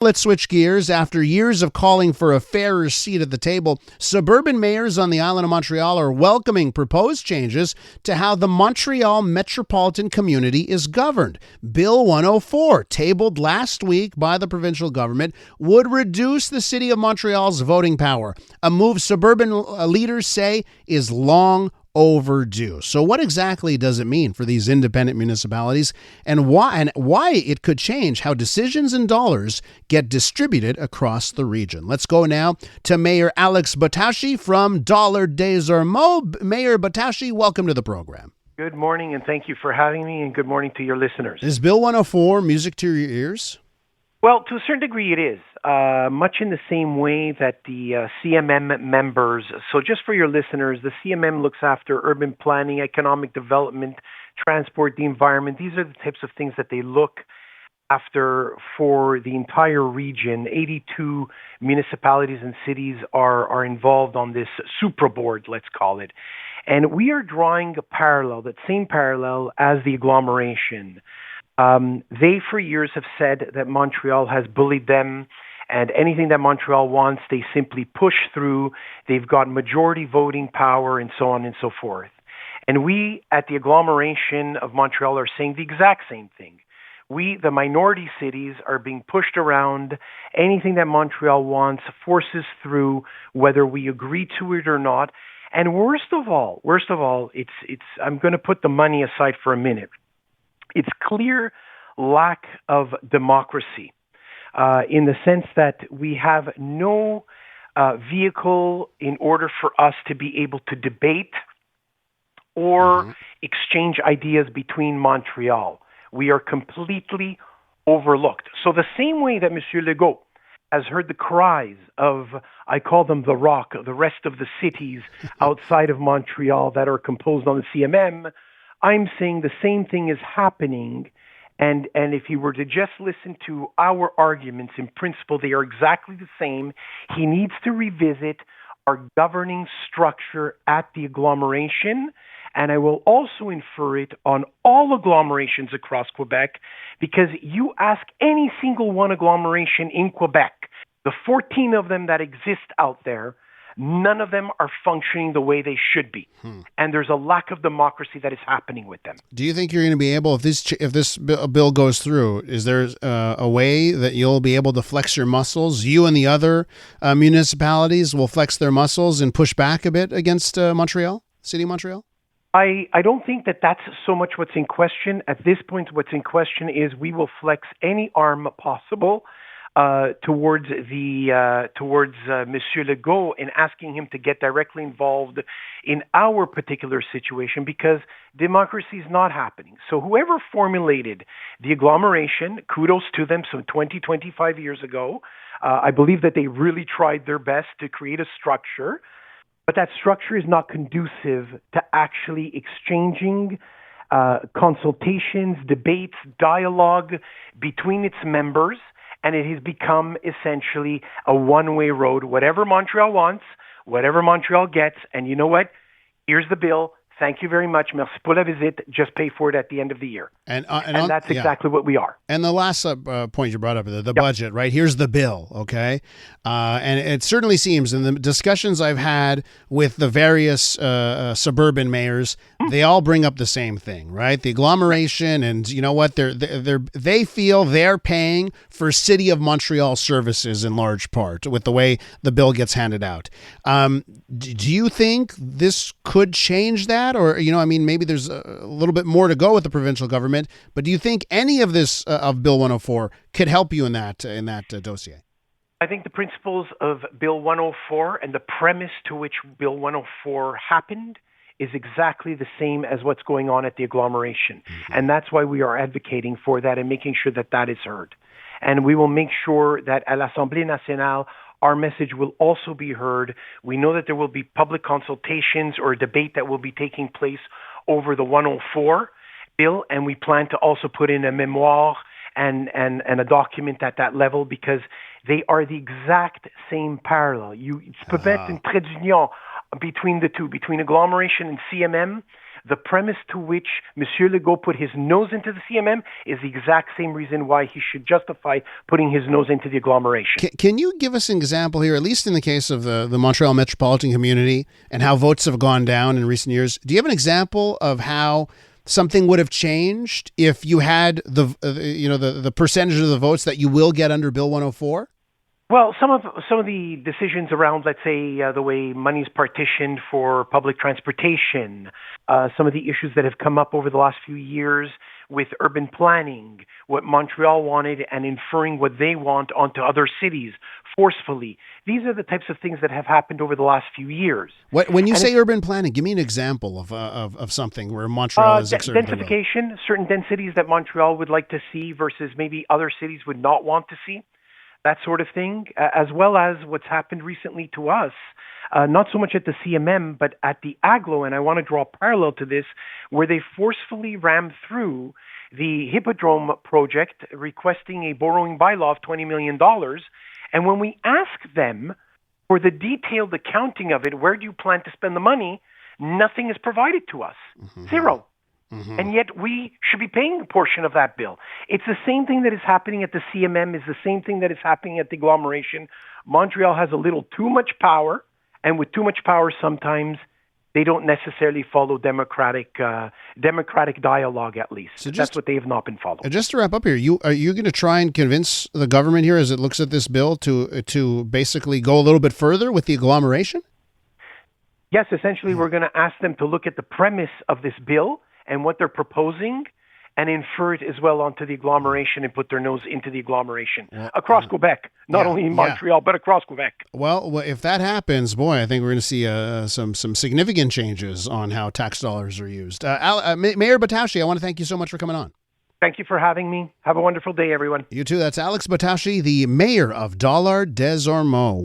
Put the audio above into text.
Let's switch gears. After years of calling for a fairer seat at the table, suburban mayors on the island of Montreal are welcoming proposed changes to how the Montreal metropolitan community is governed. Bill 104, tabled last week by the provincial government, would reduce the city of Montreal's voting power, a move suburban leaders say is long overdue. So what exactly does it mean for these independent municipalities, and why it could change how decisions and dollars get distributed across the region? Let's go now to Mayor Alex Bottausci from Dollar des Ormeaux. Mayor Bottausci, welcome to the program. Good morning, and thank you for having me, and good morning to your listeners. Is Bill 104 music to your ears? Well, to a certain degree it is, much in the same way that the CMM members, so just for your listeners, the CMM looks after urban planning, economic development, transport, the environment. These are the types of things that they look after for the entire region. 82 municipalities and cities are involved on this super board, let's call it. And we are drawing a parallel, that same parallel as the agglomeration. They, for years, have said that Montreal has bullied them, and anything that Montreal wants, they simply push through. They've got majority voting power, and so on and so forth. And we, at the agglomeration of Montreal, are saying the exact same thing. We, the minority cities, are being pushed around. Anything that Montreal wants forces through, whether we agree to it or not. And worst of all, it's. I'm going to put the money aside for a minute. It's clear lack of democracy in the sense that we have no vehicle in order for us to be able to debate or exchange ideas between Montreal. We are completely overlooked. So the same way that Monsieur Legault has heard the cries of, I call them the Rock, the rest of the cities outside of Montreal that are composed on the CMM, I'm saying the same thing is happening, and if he were to just listen to our arguments, in principle, they are exactly the same. He needs to revisit our governing structure at the agglomeration, and I will also infer it on all agglomerations across Quebec, because you ask any single one agglomeration in Quebec, the 14 of them that exist out there, none of them are functioning the way they should be. And there's a lack of democracy that is happening with them. Do you think you're going to be able, if this bill goes through, is there a way that you'll be able to flex your muscles? You and the other municipalities will flex their muscles and push back a bit against Montreal, City of Montreal? I don't think that that's so much what's in question. At this point, what's in question is we will flex any arm possible towards Monsieur Legault and asking him to get directly involved in our particular situation, because democracy is not happening. So whoever formulated the agglomeration, kudos to them, some 20, 25 years ago, I believe that they really tried their best to create a structure, but that structure is not conducive to actually exchanging consultations, debates, dialogue between its members. And it has become essentially a one-way road. Whatever Montreal wants, whatever Montreal gets. And you know what? Here's the bill. Thank you very much. Merci pour la visite. Just pay for it at the end of the year. And that's exactly what we are. And the last point you brought up, the budget, right? Here's the bill, okay? And it certainly seems in the discussions I've had with the various suburban mayors, they all bring up the same thing, right? The agglomeration, and you know what? They feel they're paying for City of Montreal services in large part with the way the bill gets handed out. Do you think this could change that? Or, maybe there's a little bit more to go with the provincial government, but do you think any of this of Bill 104 could help you in that dossier? I think the principles of Bill 104 and the premise to which Bill 104 happened is exactly the same as what's going on at the agglomeration. And that's why we are advocating for that and making sure that that is heard. And we will make sure that at l'Assemblée nationale, our message will also be heard. We know that there will be public consultations or a debate that will be taking place over the 104 bill, and we plan to also put in a memoir and a document at that level, because they are the exact same parallel. It's peut-être une trait d'union between the two, between agglomeration and CMM. The premise to which Monsieur Legault put his nose into the CMM is the exact same reason why he should justify putting his nose into the agglomeration. Can you give us an example here, at least in the case of the Montreal metropolitan community and how votes have gone down in recent years? Do you have an example of how something would have changed if you had the percentage of the votes that you will get under Bill 104? Well, some of the decisions around, let's say, the way money's partitioned for public transportation, some of the issues that have come up over the last few years with urban planning, what Montreal wanted and inferring what they want onto other cities forcefully. These are the types of things that have happened over the last few years. When you say urban planning, give me an example of something where Montreal is exerting densification, certain densities that Montreal would like to see versus maybe other cities would not want to see. That sort of thing, as well as what's happened recently to us, not so much at the CMM, but at the Aglo, and I want to draw a parallel to this, where they forcefully rammed through the Hippodrome project, requesting a borrowing bylaw of $20 million. And when we ask them for the detailed accounting of it, where do you plan to spend the money, nothing is provided to us. Zero. And yet we should be paying a portion of that bill. It's the same thing that is happening at the CMM, is the same thing that is happening at the agglomeration. Montreal has a little too much power, and with too much power, sometimes they don't necessarily follow democratic dialogue, at least. So that's what they have not been following. Just to wrap up here, are you going to try and convince the government here as it looks at this bill to basically go a little bit further with the agglomeration? Yes, essentially we're going to ask them to look at the premise of this bill and what they're proposing, and infer it as well onto the agglomeration and put their nose into the agglomeration across Quebec, not only in Montreal, but across Quebec. Well, if that happens, boy, I think we're going to see some significant changes on how tax dollars are used. Mayor Bottausci, I want to thank you so much for coming on. Thank you for having me. Have a wonderful day, everyone. You too. That's Alex Bottausci, the mayor of Dollard des Ormeaux.